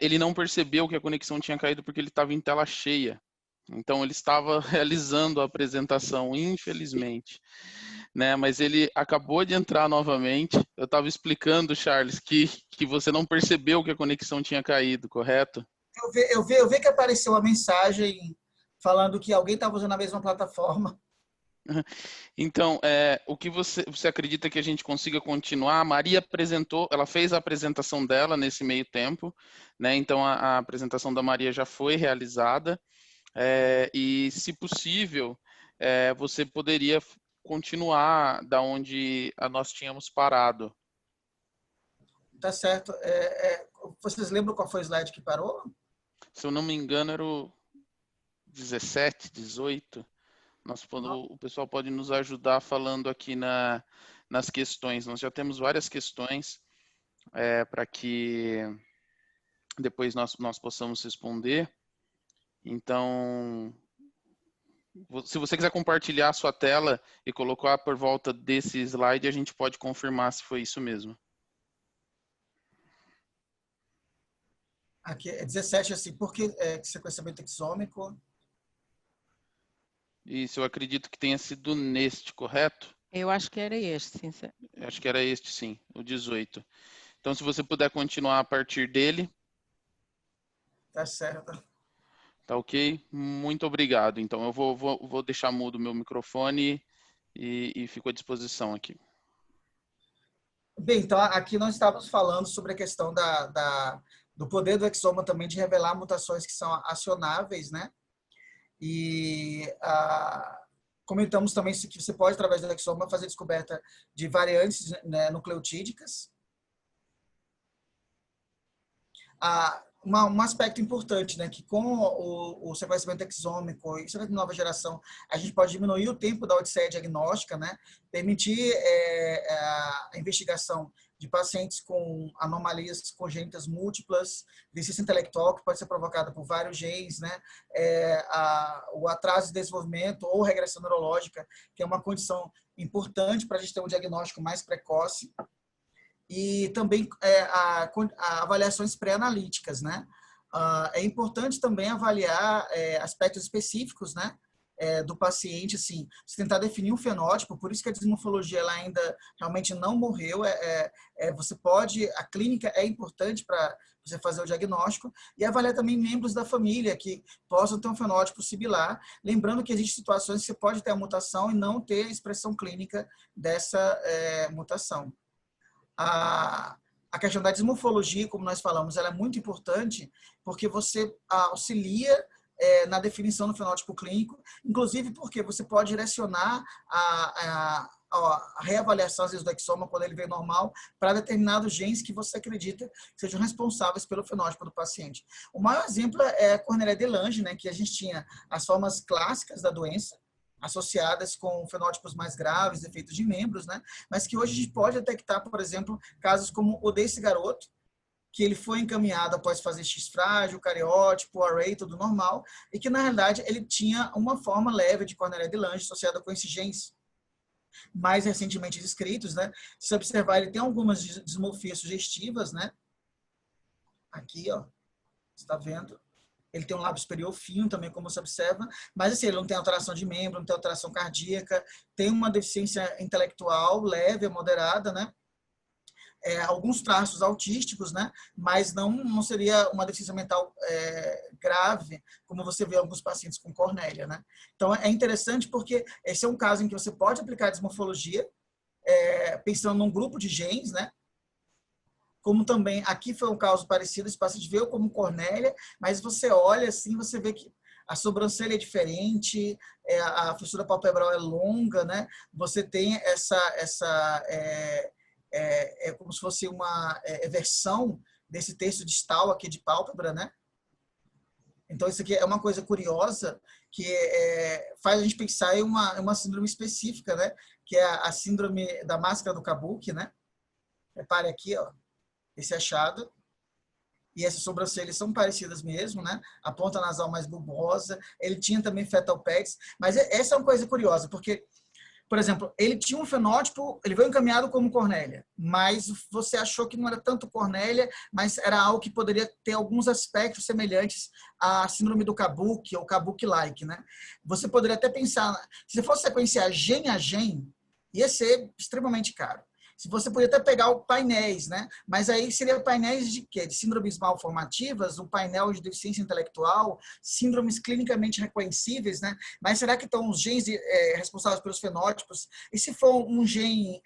ele não percebeu que a conexão tinha caído porque ele estava em tela cheia. Então, ele estava realizando a apresentação, infelizmente. Né? Mas ele acabou de entrar novamente. Eu estava explicando, Charles, que você não percebeu que a conexão tinha caído, correto? Eu vi que apareceu uma mensagem falando que alguém estava usando a mesma plataforma. Então, o que você acredita que a gente consiga continuar? A Maria apresentou, ela fez a apresentação dela nesse meio tempo, né? Então a apresentação da Maria já foi realizada, e se possível, você poderia continuar da onde nós tínhamos parado. Tá certo. Vocês lembram qual foi o slide que parou? Se eu não me engano, era o 17, 18. O pessoal pode nos ajudar falando aqui nas questões. Nós já temos várias questões para que depois nós possamos responder. Então, se você quiser compartilhar a sua tela e colocar por volta desse slide, a gente pode confirmar se foi isso mesmo. Aqui é 17, assim, por que sequenciamento exômico? Isso, eu acredito que tenha sido neste, correto? Eu acho que era este, sim. Acho que era este, sim, o 18. Então, se você puder continuar a partir dele. Tá certo. Tá ok? Muito obrigado. Então, eu vou deixar mudo o meu microfone e fico à disposição aqui. Bem, então aqui nós estávamos falando sobre a questão da do poder do exoma também de revelar mutações que são acionáveis, né? E comentamos também que você pode, através do exoma, fazer descoberta de variantes, né, nucleotídicas. Um aspecto importante, né, que com o sequenciamento exômico e de nova geração, a gente pode diminuir o tempo da odisseia diagnóstica, né, permitir a investigação de pacientes com anomalias congênitas múltiplas, deficiência intelectual, que pode ser provocada por vários genes, né, o atraso de desenvolvimento ou regressão neurológica, que é uma condição importante para a gente ter um diagnóstico mais precoce. E também avaliações pré-analíticas, né? É importante também avaliar aspectos específicos, né, do paciente, assim, se tentar definir um fenótipo, por isso que a dismorfologia ela ainda realmente não morreu, você pode, a clínica é importante para você fazer o diagnóstico, e avaliar também membros da família que possam ter um fenótipo similar, lembrando que existem situações que você pode ter a mutação e não ter a expressão clínica dessa mutação. A questão da dismorfologia, como nós falamos, ela é muito importante porque você auxilia na definição do fenótipo clínico, inclusive porque você pode direcionar a reavaliação, às vezes, do exoma, quando ele vem normal, para determinados genes que você acredita que sejam responsáveis pelo fenótipo do paciente. O maior exemplo é a Cornélia de Lange, né, que a gente tinha as formas clássicas da doença, associadas com fenótipos mais graves, defeitos de membros, né? Mas que hoje a gente pode detectar, por exemplo, casos como o desse garoto, que ele foi encaminhado após fazer X frágil, cariótipo, array, tudo normal, e que, na realidade, ele tinha uma forma leve de Cornélia de Lange associada com esses genes mais recentemente descritos, né? Se observar, ele tem algumas dismorfias sugestivas, né? Aqui, ó, você está vendo? Ele tem um lábio superior fino também, como você observa, mas assim, ele não tem alteração de membro, não tem alteração cardíaca, tem uma deficiência intelectual leve a moderada, né? Alguns traços autísticos, né? Mas não seria uma deficiência mental grave, como você vê em alguns pacientes com Cornélia, né? Então, é interessante porque esse é um caso em que você pode aplicar a dismorfologia, pensando num grupo de genes, né? Como também, aqui foi um caso parecido, esse paciente veio como Cornélia, mas você olha assim, você vê que a sobrancelha é diferente, a fissura palpebral é longa, né? Você tem como se fosse uma eversão desse terço distal aqui de pálpebra, né? Então, isso aqui é uma coisa curiosa que faz a gente pensar em uma síndrome específica, né? Que é a síndrome da máscara do Kabuki, né? Repare aqui, ó, esse achado. E essas sobrancelhas são parecidas mesmo, né? A ponta nasal mais bulbosa. Ele tinha também fetal pads. Mas essa é uma coisa curiosa, porque, por exemplo, ele tinha um fenótipo, ele veio encaminhado como Cornélia, mas você achou que não era tanto Cornélia, mas era algo que poderia ter alguns aspectos semelhantes à síndrome do Kabuki, ou Kabuki-like, né? Você poderia até pensar, se você fosse sequenciar gene a gene, ia ser extremamente caro. Se você podia até pegar painéis, né? Mas aí seria painéis de quê? De síndromes malformativas, um painel de deficiência intelectual, síndromes clinicamente reconhecíveis, né? Mas será que estão os genes responsáveis pelos fenótipos? E se for um gene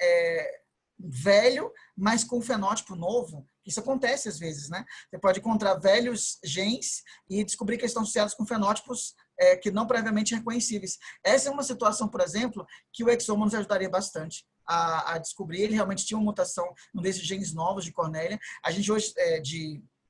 velho, mas com fenótipo novo? Isso acontece às vezes, né? Você pode encontrar velhos genes e descobrir que eles estão associados com fenótipos que não previamente reconhecíveis. Essa é uma situação, por exemplo, que o exoma nos ajudaria bastante a descobrir. Ele realmente tinha uma mutação num desses genes novos de Cornélia. A gente hoje,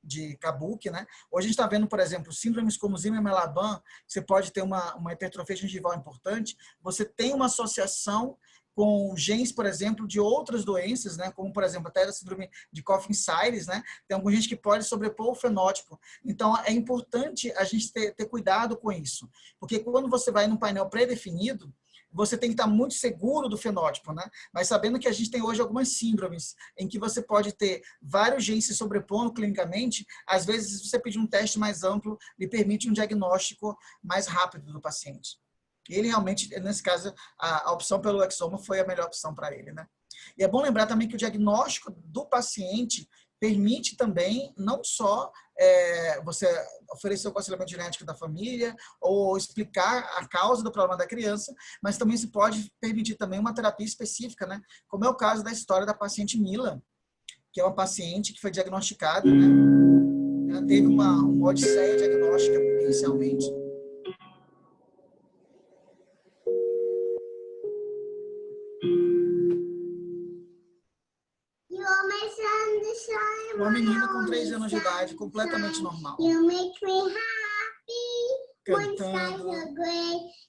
de Kabuki, né? Hoje a gente está vendo, por exemplo, síndromes como Zimmer-Malaban, você pode ter uma hipertrofia gengival importante, você tem uma associação com genes, por exemplo, de outras doenças, né? Como, por exemplo, até a síndrome de Coffin-Siris, né? Tem alguma gente que pode sobrepor o fenótipo. Então, é importante a gente ter cuidado com isso, porque quando você vai num painel pré-definido, você tem que estar muito seguro do fenótipo, né? Mas sabendo que a gente tem hoje algumas síndromes em que você pode ter vários genes se sobrepondo clinicamente, às vezes você pedir um teste mais amplo lhe permite um diagnóstico mais rápido do paciente. E ele realmente, nesse caso, a opção pelo exoma foi a melhor opção para ele, né? E é bom lembrar também que o diagnóstico do paciente permite também não só você oferecer o aconselhamento genético da família ou explicar a causa do problema da criança, mas também se pode permitir também uma terapia específica, né? Como é o caso da história da paciente Mila, que é uma paciente que foi diagnosticada, né? Ela teve uma odisseia diagnóstica inicialmente. Uma menina com 3 anos de idade, completamente normal. Cantando.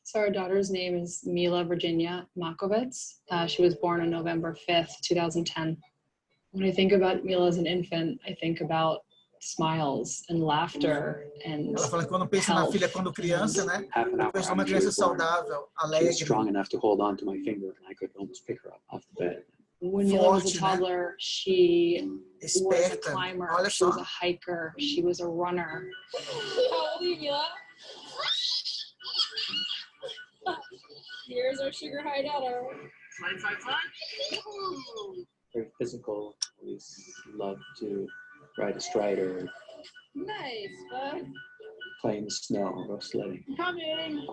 So our daughter's name is Mila Virginia Makovets. She was born on November 5th, 2010. When I think about Mila as an infant, I think about smiles and laughter and Ela fala que quando pensa na filha quando criança, né? Pensa numa criança saudável, alegre. She was strong enough to hold on to my finger, and I could almost pick her up off the bed. When Mila was a toddler, she was a Esperta. climber, Olha she was só. a hiker, she was a runner. How old are you, Mila? Here's our sugar high daughter. Very physical. Always loved to ride a strider, Nice, bud. play in the snow, go sledding. Coming.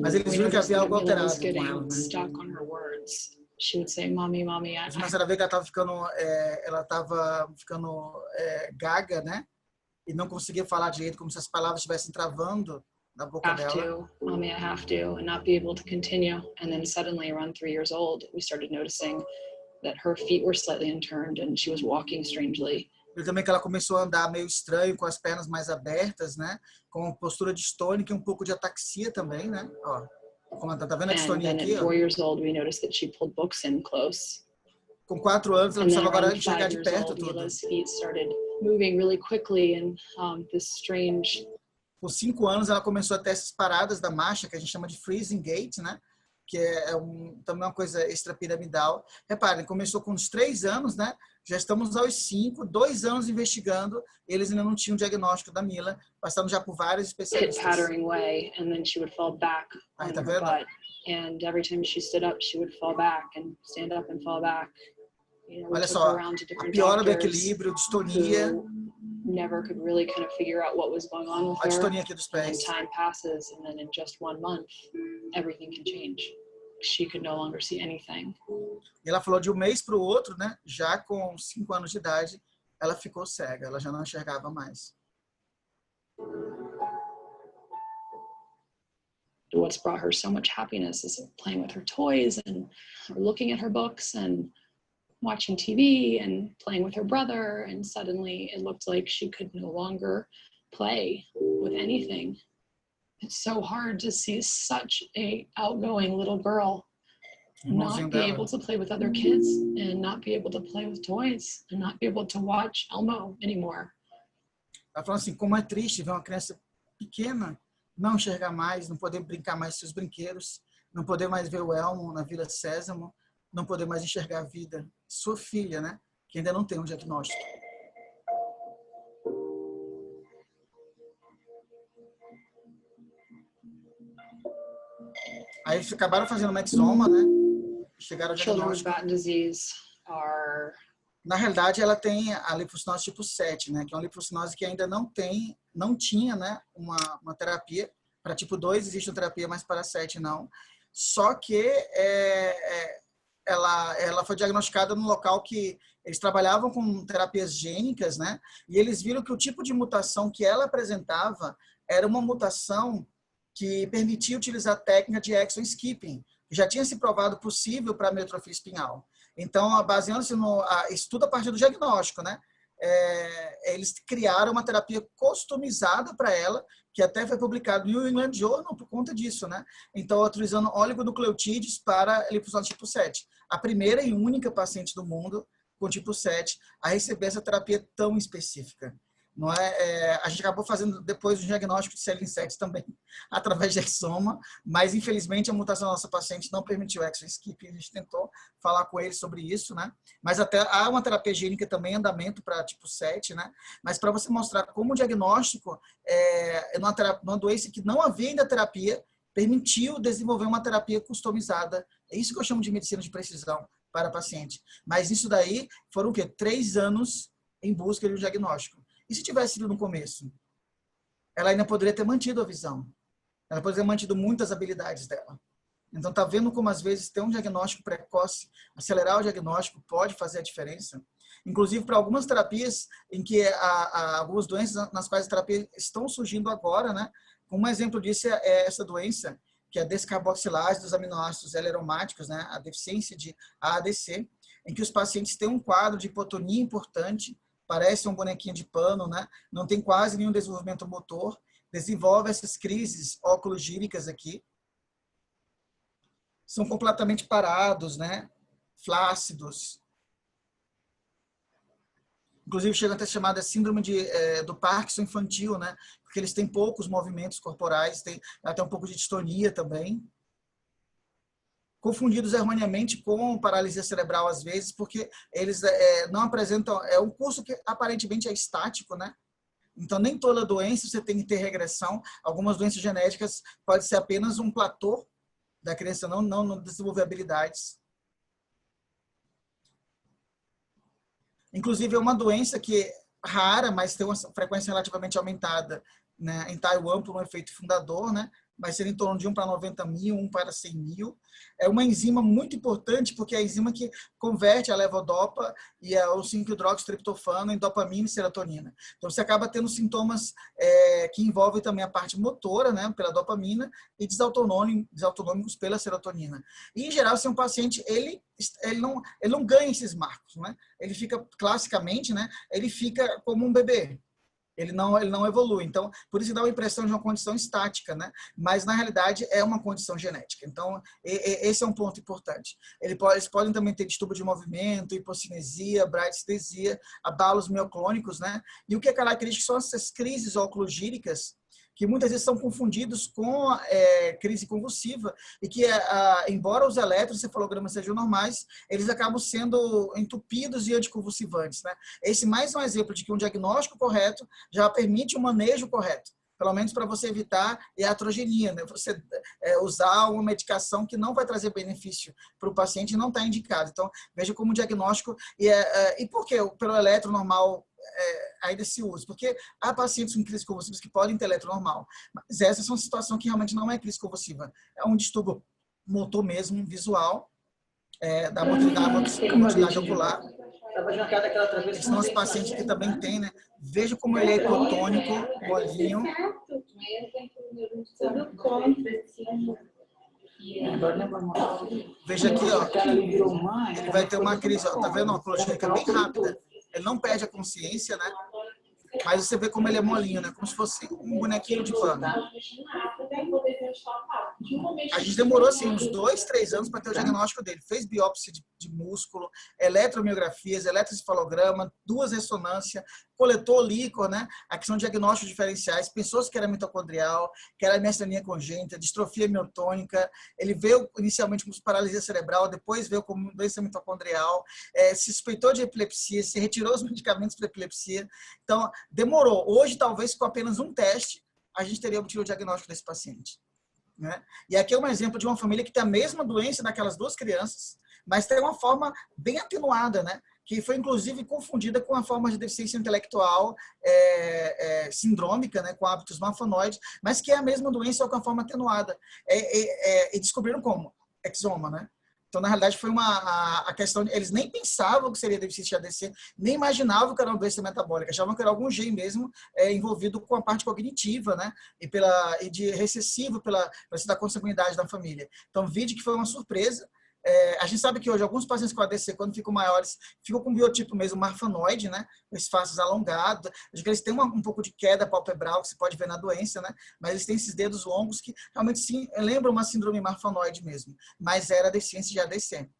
Mas eles We viram que noticed havia that algo Mila was alterado com ela, getting né? stuck on her words. She would say, "Mommy, mommy." Eles começaram a ver que ela estava ficando gaga, né? E não conseguia falar direito, como se as palavras estivessem travando na boca Have dela. to, mommy, I have to, and not be able to continue. And then suddenly, around 3 years old, we started noticing that her feet were slightly unturned and she was walking strangely. E também que ela começou a andar meio estranho, com as pernas mais abertas, né? Com postura distônica e um pouco de ataxia também, né? Ó, como tá vendo a And distonia then aqui? at Ó? 4 years old, we noticed that she pulled books in close. Com 4 anos, ela And then precisava agora around enxergar 5 de years perto old, tudo. Mila's feet started moving really quickly and this strange. Com 5 anos, ela começou a ter essas paradas da marcha, que a gente chama de freezing gait, né? Que também uma coisa extrapiramidal. Reparem, começou com uns 3 anos, né? Já estamos aos 5, 2 anos investigando, eles ainda não tinham diagnóstico da Mila, passaram já por vários especialistas. Pit-pattering way, and then she would fall back Aí, on tá her vendo? butt. And every time she stood up, she would fall back and stand up and fall back. You know, we Olha took her só, around to a different piora do doctors equilíbrio, distonia. who never could really kind of figure out what was going on with A her. distonia aqui dos And pés. time passes, and then in just 1 month, everything can change. She could no longer see anything. E ela falou de um mês para o outro, né? Já com 5 anos de idade, ela ficou cega, ela já não enxergava mais. What's brought her so much happiness is playing with her toys and looking at her books and watching TV and playing with her brother. And suddenly it looked like she could no longer play with anything. It's so hard to see such a outgoing little girl not be able to play with other kids and not be able to play with toys and not be able to watch Elmo anymore. Ela falou assim, como é triste ver uma criança pequena não enxergar mais, não poder brincar mais com seus brinquedos, não poder mais ver o Elmo na Vila Sésamo, não poder mais enxergar a vida. Sua filha, né? Que ainda não tem um diagnóstico. Aí eles acabaram fazendo uma exoma, né? Chegaram ao Children with diagnóstico. Batten disease are Na realidade, ela tem a linfocinose tipo 7, né? Que é uma linfocinose que ainda não tinha, né? Uma terapia. Para tipo 2 existe uma terapia, mas para 7 não. Só que ela foi diagnosticada num local que eles trabalhavam com terapias gênicas, né? E eles viram que o tipo de mutação que ela apresentava era uma mutação que permitia utilizar a técnica de exon skipping, que já tinha se provado possível para a amiotrofia espinhal. Então, baseando-se no estudo a partir do diagnóstico, né? Eles criaram uma terapia customizada para ela, que até foi publicado no New England Journal por conta disso, né? Então, utilizando oligonucleotídeos para linfocinose tipo 7. A primeira e única paciente do mundo com tipo 7 a receber essa terapia tão específica. Não a gente acabou fazendo depois o diagnóstico de CLN7 também, através de exoma, mas infelizmente a mutação da nossa paciente não permitiu exon skip. A gente tentou falar com ele sobre isso, né? Mas até há uma terapia gênica também em andamento para tipo 7, né? Mas para você mostrar como o diagnóstico numa doença que não havia ainda terapia, permitiu desenvolver uma terapia customizada. É isso que eu chamo de medicina de precisão para paciente. Mas isso daí foram o quê? 3 anos em busca de um diagnóstico. E se tivesse sido no começo? Ela ainda poderia ter mantido a visão. Ela poderia ter mantido muitas habilidades dela. Então, tá vendo como, às vezes, ter um diagnóstico precoce, acelerar o diagnóstico pode fazer a diferença? Inclusive, para algumas terapias em que algumas doenças nas quais as terapias estão surgindo agora, né? Um exemplo disso é essa doença, que é a descarboxilase dos aminoácidos L-aromáticos, né? A deficiência de AADC, em que os pacientes têm um quadro de hipotonia importante, parece um bonequinho de pano, né? Não tem quase nenhum desenvolvimento motor, desenvolve essas crises óculo-gíricas aqui, são completamente parados, né? Flácidos. Inclusive, chega a ser chamada síndrome do Parkinson infantil, né? Porque eles têm poucos movimentos corporais, tem até um pouco de distonia também. Confundidos erroneamente com paralisia cerebral, às vezes, porque eles não apresentam... É um curso que aparentemente é estático, né? Então, nem toda doença você tem que ter regressão. Algumas doenças genéticas pode ser apenas um platô da criança não desenvolver habilidades. Inclusive, é uma doença que é rara, mas tem uma frequência relativamente aumentada, né, em Taiwan, por um efeito fundador, né? Vai ser em torno de 1 para 90 mil, 1 para 100 mil. É uma enzima muito importante, porque é a enzima que converte a levodopa e o 5-hidroxitriptofano em dopamina e serotonina. Então, você acaba tendo sintomas que envolvem também a parte motora, né, pela dopamina, e desautonômicos pela serotonina. E, em geral, se um paciente, ele não ganha esses marcos, né? Ele fica, classicamente, né, ele fica como um bebê. Ele não evolui. Então, por isso dá uma impressão de uma condição estática, né? Mas, na realidade, é uma condição genética. Então, esse é um ponto importante. Eles podem também ter distúrbio de movimento, hipocinesia, bradestesia, abalos mioclônicos, né? E o que é característico são essas crises oculogíricas, que muitas vezes são confundidos com crise convulsiva, e que, embora os eletroencefalogramas sejam normais, eles acabam sendo entupidos e anticonvulsivantes, né? Esse mais um exemplo de que um diagnóstico correto já permite um manejo correto, pelo menos para você evitar iatrogenia, né? Você usar uma medicação que não vai trazer benefício para o paciente e não está indicado. Então, veja como um diagnóstico... E por que pelo eletro normal ainda se usa? Porque há pacientes com crise convulsiva que podem ter eletro normal, mas essa é uma situação que realmente não é crise convulsiva. É um distúrbio motor mesmo, visual, da motilidade ocular. Esses são os pacientes que também têm, né? Veja como ele é hipotônico, molinho. Veja aqui, ó. Ele vai ter uma crise, ó, tá vendo? Uma oculogírica bem rápida. Ele não perde a consciência, né? Mas você vê como ele é molinho, né? Como se fosse um bonequinho de pano. A gente demorou, assim, uns 2, 3 anos para ter o diagnóstico dele. Fez biópsia de músculo, eletromiografias, eletroencefalograma, 2 ressonâncias, coletou líquor, né? Aqui são diagnósticos diferenciais. Pensou que era mitocondrial, que era miastenia congênita, distrofia miotônica. Ele veio inicialmente com paralisia cerebral, depois veio como doença mitocondrial, se suspeitou de epilepsia, se retirou os medicamentos para epilepsia. Então, demorou. Hoje, talvez, com apenas um teste, a gente teria obtido o diagnóstico desse paciente, né? E aqui é um exemplo de uma família que tem a mesma doença daquelas 2 crianças, mas tem uma forma bem atenuada, né? Que foi, inclusive, confundida com a forma de deficiência intelectual sindrômica, né? Com hábitos marfanoides, mas que é a mesma doença, só com a forma atenuada. E descobriram como? Exoma, né? Então, na realidade, foi a questão... Eles nem pensavam que seria deficiência de ADC, nem imaginavam que era uma doença metabólica, achavam que era algum gene mesmo envolvido com a parte cognitiva, né? E de recessivo para se dar consanguinidade da família. Então, vide que foi uma surpresa. A gente sabe que hoje alguns pacientes com ADC, quando ficam maiores, ficam com biotipo mesmo marfanoide, né? Os faces alongados. Acho que eles têm um pouco de queda palpebral, que se pode ver na doença, né? Mas eles têm esses dedos longos que realmente sim, lembram uma síndrome marfanoide mesmo. Mas era deficiência de ADC.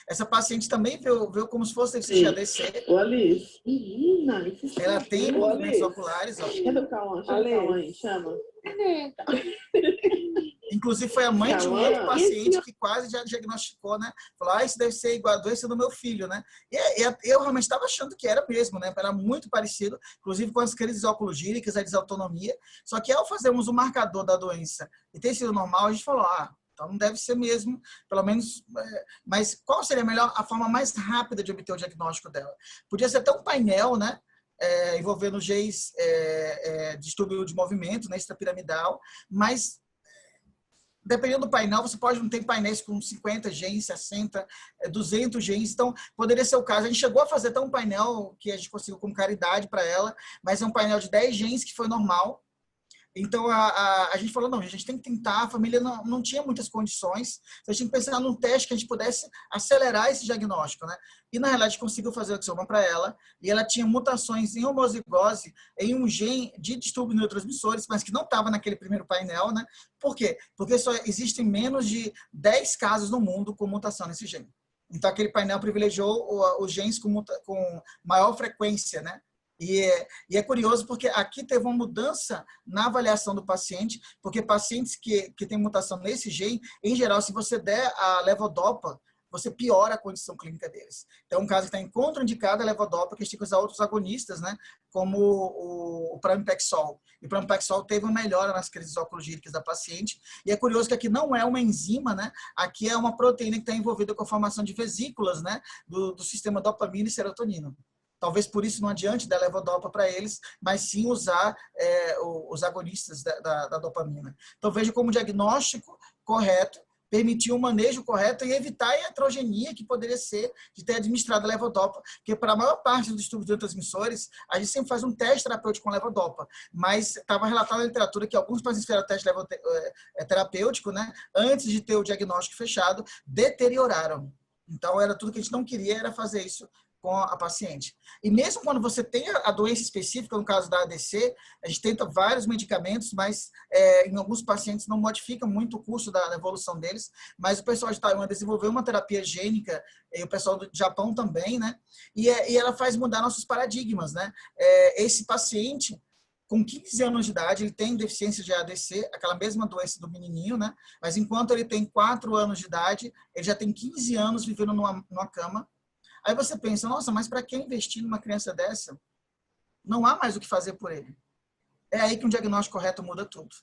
Essa paciente também veio como se fosse deficiência de ADC. Ô, Alice. Menina, ela tem movimentos oculares. Ó. Chama o Cauã, chama. Inclusive, foi a mãe de um outro paciente que quase já diagnosticou, né? Falou, isso deve ser igual a doença do meu filho, né? E eu realmente estava achando que era mesmo, né? Era muito parecido, inclusive com as crises oculogíricas, a desautonomia. Só que ao fazermos o marcador da doença e ter sido normal, a gente falou, então não deve ser mesmo, pelo menos... Mas qual seria a forma mais rápida de obter o diagnóstico dela? Podia ser até um painel, né? Envolvendo genes, distúrbio de movimento, né? Extrapiramidal, mas... dependendo do painel, você pode não ter painéis com 50 genes, 60, 200 genes, então poderia ser o caso. A gente chegou a fazer até um painel que a gente conseguiu com caridade para ela, mas é um painel de 10 genes que foi normal. Então, a gente falou, não, a gente tem que tentar, a família não tinha muitas condições, então a gente tem que pensar num teste que a gente pudesse acelerar esse diagnóstico, né? E, na realidade, conseguiu fazer o axoma para ela, e ela tinha mutações em homozigose, em um gene de distúrbios neurotransmissores, mas que não estava naquele primeiro painel, né? Por quê? Porque só existem menos de 10 casos no mundo com mutação nesse gene. Então, aquele painel privilegiou os genes com maior frequência, né? E é curioso porque aqui teve uma mudança na avaliação do paciente, porque pacientes que têm mutação nesse gene, em geral, se você der a levodopa, você piora a condição clínica deles. Então, um caso que está contraindicado a levodopa, que a gente tem que usar outros agonistas, né, como o pramipexol. E o pramipexol teve uma melhora nas crises oculogíricas da paciente. E é curioso que aqui não é uma enzima, né, aqui é uma proteína que está envolvida com a formação de vesículas, né, do sistema dopamina e serotonina. Talvez por isso não adiante dar levodopa para eles, mas sim usar os agonistas da dopamina. Então, veja como o diagnóstico correto permitir um manejo correto e evitar a iatrogenia que poderia ser de ter administrado a levodopa, porque para a maior parte dos distúrbios neurotransmissores, a gente sempre faz um teste terapêutico com levodopa, mas estava relatado na literatura que alguns pacientes fizeram teste terapêutico, né, antes de ter o diagnóstico fechado, deterioraram. Então, era tudo que a gente não queria, era fazer isso com a paciente. E mesmo quando você tem a doença específica, no caso da ADC, a gente tenta vários medicamentos, mas em alguns pacientes não modifica muito o curso da evolução deles, mas o pessoal de Taiwan desenvolveu uma terapia gênica, e o pessoal do Japão também, né? E ela faz mudar nossos paradigmas, né? Esse paciente, com 15 anos de idade, ele tem deficiência de ADC, aquela mesma doença do menininho, né? Mas enquanto ele tem 4 anos de idade, ele já tem 15 anos vivendo numa cama. Aí você pensa, nossa, mas para que investir numa criança dessa? Não há mais o que fazer por ele. É aí que um diagnóstico correto muda tudo.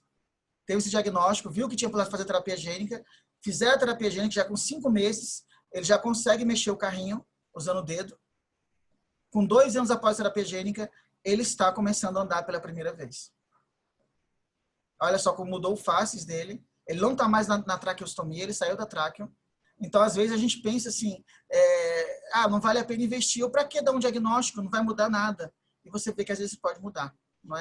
Teve esse diagnóstico, viu que tinha possibilidade de fazer terapia gênica, fizeram a terapia gênica já com 5 meses, ele já consegue mexer o carrinho usando o dedo. Com 2 anos após a terapia gênica, ele está começando a andar pela primeira vez. Olha só como mudou o faces dele. Ele não está mais na traqueostomia, ele saiu da tráqueo. Então, às vezes, a gente pensa assim, não vale a pena investir, ou para que dar um diagnóstico? Não vai mudar nada. E você vê que às vezes pode mudar. Não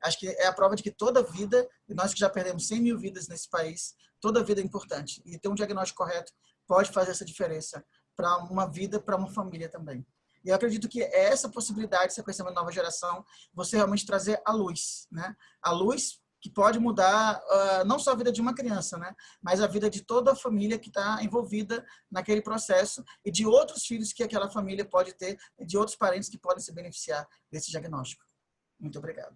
acho que é a prova de que toda vida, e nós que já perdemos 100 mil vidas nesse país, toda vida é importante. E ter um diagnóstico correto pode fazer essa diferença para uma vida, para uma família também. E eu acredito que essa possibilidade, essa questão da nova geração, você realmente trazer a luz, né? A luz que pode mudar não só a vida de uma criança, né, mas a vida de toda a família que está envolvida naquele processo e de outros filhos que aquela família pode ter, e de outros parentes que podem se beneficiar desse diagnóstico. Muito obrigado.